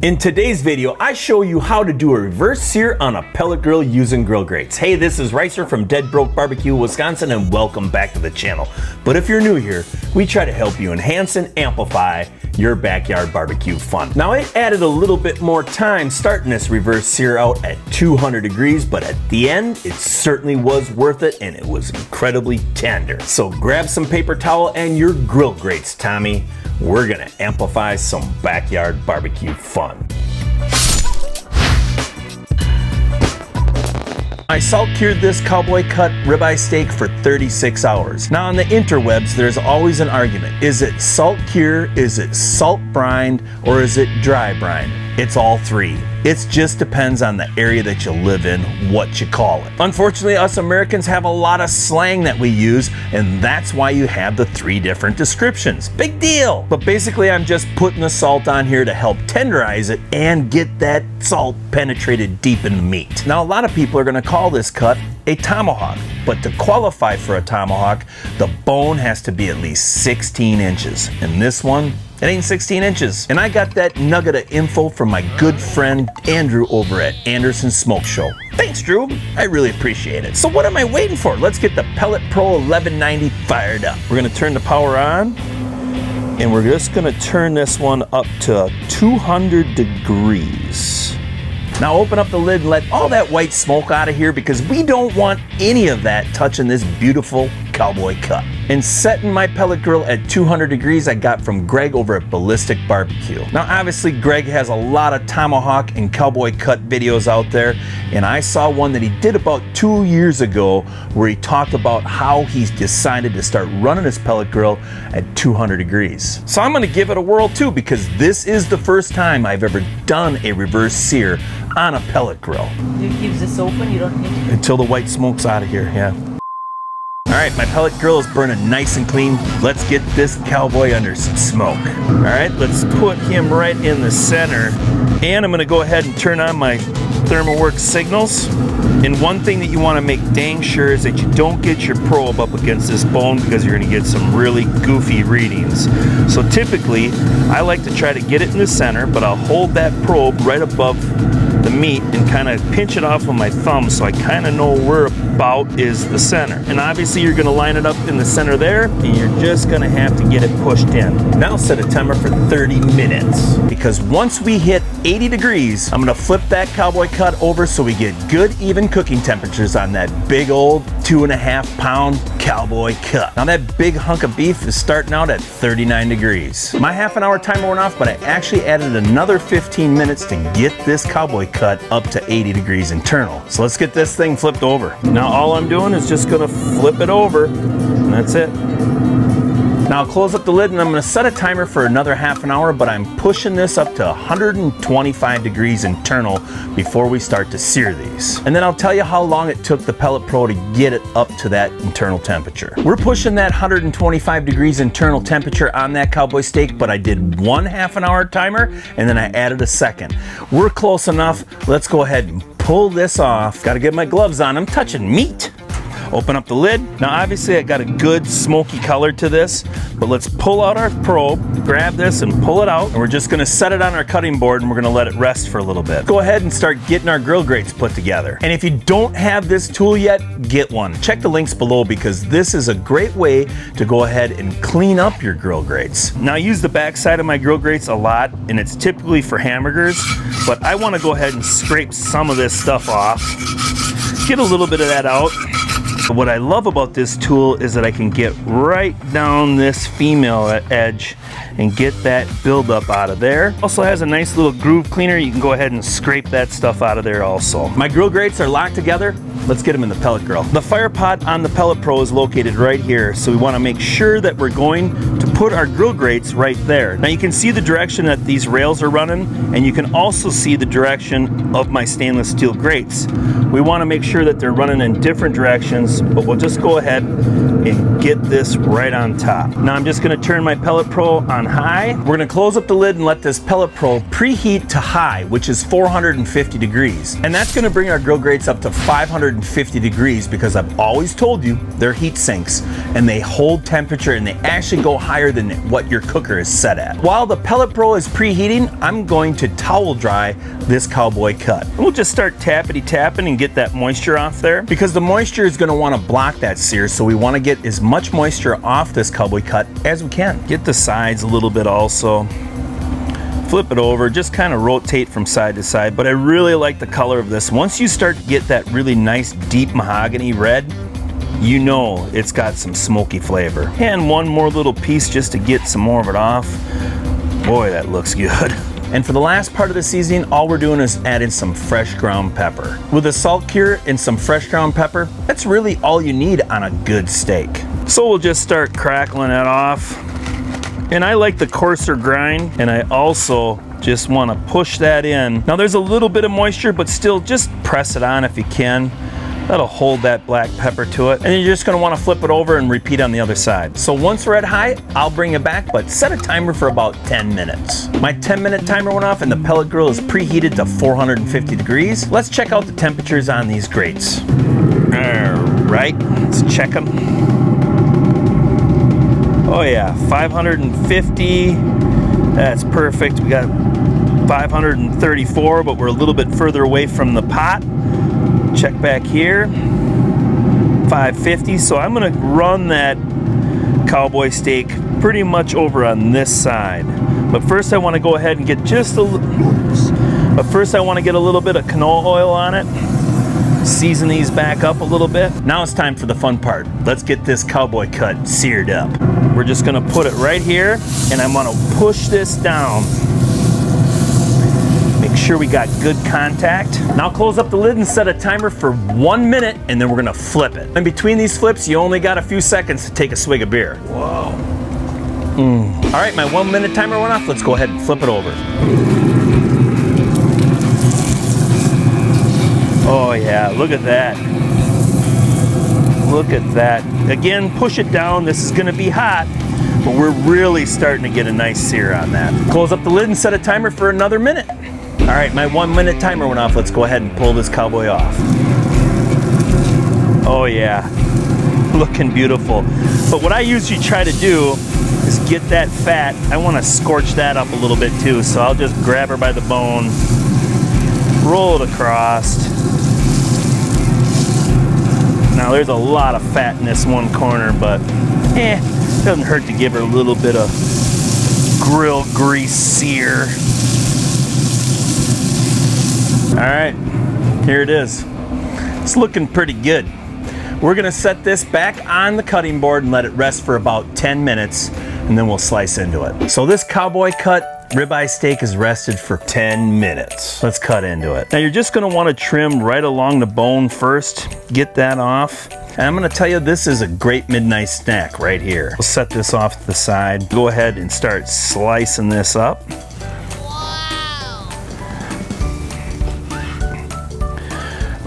In today's video, I show you how to do a reverse sear on a pellet grill using grill grates. Hey, this is Ricer from Dead Broke Barbecue, Wisconsin, and welcome back to the channel. But if you're new here, we try to help you enhance and amplify your backyard barbecue fun. Now, it added a little bit more time starting this reverse sear out at 200 degrees, but at the end, it certainly was worth it, and it was incredibly tender. So grab some paper towel and your grill grates, Tommy. We're gonna amplify some backyard barbecue fun. I salt cured this cowboy cut ribeye steak for 36 hours. Now on the interwebs, there's always an argument. Is it salt cure, is it salt brined, or is it dry brined? It's all three. It just depends on the area that you live in, what you call it. Unfortunately, us Americans have a lot of slang that we use, and that's why you have the three different descriptions. Big deal! But basically, I'm just putting the salt on here to help tenderize it and get that salt penetrated deep in the meat. Now, a lot of people are gonna call this cut a tomahawk, but to qualify for a tomahawk, the bone has to be at least 16 inches. And this one, it ain't 16 inches. And I got that nugget of info from my good friend Andrew over at Anderson Smoke Show. Thanks, Drew. I really appreciate it. So what am I waiting for? Let's get the Pellet Pro 1190 fired up. We're gonna turn the power on, and we're just gonna turn this one up to 200 degrees. Now open up the lid and let all that white smoke out of here, because we don't want any of that touching this beautiful cowboy cut. And setting my pellet grill at 200 degrees I got from Greg over at Ballistic Barbecue. Now obviously Greg has a lot of tomahawk and cowboy cut videos out there, and I saw one that he did about 2 years ago where he talked about how he's decided to start running his pellet grill at 200 degrees. So I'm gonna give it a whirl too, because this is the first time I've ever done a reverse sear on a pellet grill. You keep this open, you don't need to. Until the white smoke's out of here, yeah. All right, my pellet grill is burning nice and clean. Let's get this cowboy under some smoke. All right, let's put him right in the center. And I'm gonna go ahead and turn on my ThermalWorks signals. And one thing that you wanna make dang sure is that you don't get your probe up against this bone, because you're gonna get some really goofy readings. So typically, I like to try to get it in the center, but I'll hold that probe right above the meat and kind of pinch it off with my thumb so I kind of know where about is the center. And obviously you're gonna line it up in the center there, and you're just gonna have to get it pushed in. Now set a timer for 30 minutes, because once we hit 80 degrees, I'm gonna flip that cowboy cut over so we get good even cooking temperatures on that big old 2.5 pound cowboy cut. Now that big hunk of beef is starting out at 39 degrees. My half-an-hour timer went off, but I actually added another 15 minutes to get this cowboy cut up to 80 degrees internal. So let's get this thing flipped over. Now all I'm doing is just gonna flip it over, and that's it. Now I'll close up the lid, and I'm gonna set a timer for another half an hour, but I'm pushing this up to 125 degrees internal before we start to sear these. And then I'll tell you how long it took the Pellet Pro to get it up to that internal temperature. We're pushing that 125 degrees internal temperature on that cowboy steak, but I did one half-an-hour timer, and then I added a second. We're close enough. Let's go ahead and pull this off. Gotta get my gloves on, I'm touching meat. Open up the lid. Now obviously I got a good smoky color to this, but let's pull out our probe, grab this and pull it out, and we're just gonna set it on our cutting board, and we're gonna let it rest for a little bit. Go ahead and start getting our grill grates put together. And if you don't have this tool yet, get one. Check the links below, because this is a great way to go ahead and clean up your grill grates. Now I use the back side of my grill grates a lot, and it's typically for hamburgers, but I wanna go ahead and scrape some of this stuff off. Get a little bit of that out. What I love about this tool is that I can get right down this female edge and get that buildup out of there. Also has a nice little groove cleaner. You can go ahead and scrape that stuff out of there also. My grill grates are locked together. Let's get them in the pellet grill. The fire pot on the Pellet Pro is located right here, so we want to make sure that we're going to put our grill grates right there. Now you can see the direction that these rails are running, and you can also see the direction of my stainless steel grates. We want to make sure that they're running in different directions, but we'll just go ahead and get this right on top. Now I'm just gonna turn my Pellet Pro on high. We're gonna close up the lid and let this Pellet Pro preheat to high, which is 450 degrees. And that's gonna bring our grill grates up to 550 degrees because I've always told you they're heat sinks and they hold temperature and they actually go higher than what your cooker is set at. While the Pellet Pro is preheating, I'm going to towel dry this cowboy cut. And we'll just start tappity tapping and get that moisture off there because the moisture is gonna wanna block that sear, so we wanna get as much moisture off this cowboy cut as we can. Get the sides a little bit also. Flip it over, just kind of rotate from side to side, but I really like the color of this. Once you start to get that really nice deep mahogany red, you know it's got some smoky flavor. And one more little piece just to get some more of it off. Boy, that looks good. And for the last part of the seasoning, all we're doing is adding some fresh ground pepper. With a salt cure and some fresh ground pepper, that's really all you need on a good steak. So we'll just start crackling that off. And I like the coarser grind, and I also just want to push that in. Now there's a little bit of moisture, but still just press it on if you can. That'll hold that black pepper to it. And then you're just gonna wanna flip it over and repeat on the other side. So once we're at high, I'll bring it back, but set a timer for about 10 minutes. My 10-minute timer went off and the pellet grill is preheated to 450 degrees. Let's check out the temperatures on these grates. All right, let's check them. Oh yeah, 550, that's perfect. We got 534, but we're a little bit further away from the pot. Check back here, 550. So I'm gonna run that cowboy steak pretty much over on this side. But first I wanna go ahead and get just a little, but first I wanna get a little bit of canola oil on it. Season these back up a little bit. Now it's time for the fun part. Let's get this cowboy cut seared up. We're just gonna put it right here and I'm gonna push this down. Make sure we got good contact. Now close up the lid and set a timer for 1 minute and then we're gonna flip it. In between these flips, you only got a few seconds to take a swig of beer. Whoa. All right, my 1 minute timer went off. Let's go ahead and flip it over. Oh yeah, look at that. Look at that. Again, push it down. This is gonna be hot, but we're really starting to get a nice sear on that. Close up the lid and set a timer for another minute. All right, my 1 minute timer went off. Let's go ahead and pull this cowboy off. Oh yeah, looking beautiful. But what I usually try to do is get that fat. I wanna scorch that up a little bit too, so I'll just grab her by the bone, roll it across. Now there's a lot of fat in this one corner, but doesn't hurt to give her a little bit of grill grease sear. All right, here it is. It's looking pretty good. We're gonna set this back on the cutting board and let it rest for about 10 minutes, and then we'll slice into it. So this cowboy cut ribeye steak is rested for 10 minutes. Let's cut into it. Now you're just gonna wanna trim right along the bone first, get that off. And I'm gonna tell you, this is a great midnight snack right here. We'll set this off to the side. Go ahead and start slicing this up.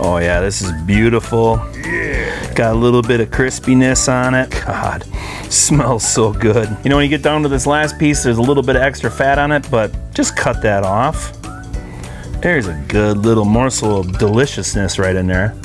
Oh yeah, this is beautiful. Yeah. Got a little bit of crispiness on it. God, smells so good. You know, when you get down to this last piece, there's a little bit of extra fat on it, but just cut that off. There's a good little morsel of deliciousness right in there.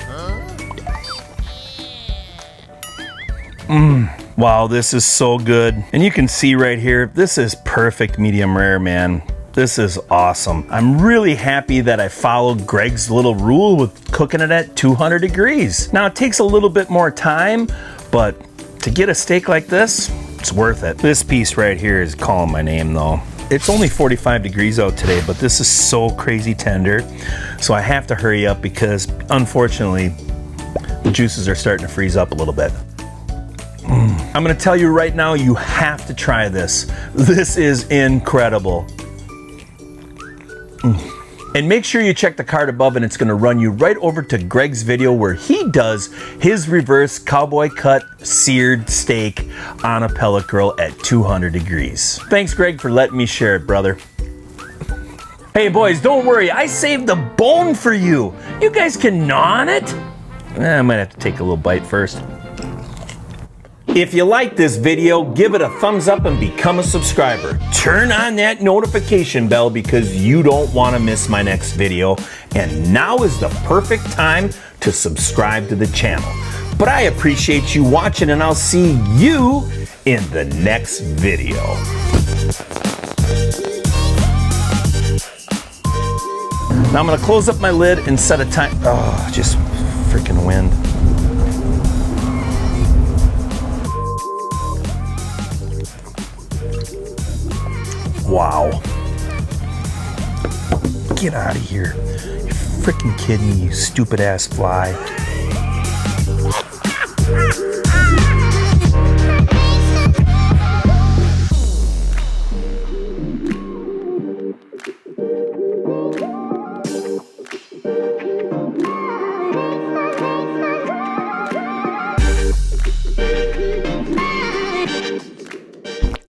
Wow, this is so good. And you can see right here, this is perfect medium rare, man. This is awesome. I'm really happy that I followed Greg's little rule with cooking it at 200 degrees. Now it takes a little bit more time, but to get a steak like this, it's worth it. This piece right here is calling my name though. It's only 45 degrees out today, but this is so crazy tender. So I have to hurry up because unfortunately, the juices are starting to freeze up a little bit. I'm gonna tell you right now, you have to try this. This is incredible. And make sure you check the card above and it's gonna run you right over to Greg's video where he does his reverse cowboy cut seared steak on a pellet grill at 200 degrees. Thanks, Greg, for letting me share it, brother. Hey boys, don't worry, I saved the bone for you. You guys can gnaw on it. I might have to take a little bite first. If you like this video, give it a thumbs up and become a subscriber. Turn on that notification bell because you don't want to miss my next video. And now is the perfect time to subscribe to the channel. But I appreciate you watching, and I'll see you in the next video. Now I'm gonna close up my lid and set a time. Oh, just freaking wind. Wow. Get out of here. You're freaking kidding me, you stupid ass fly.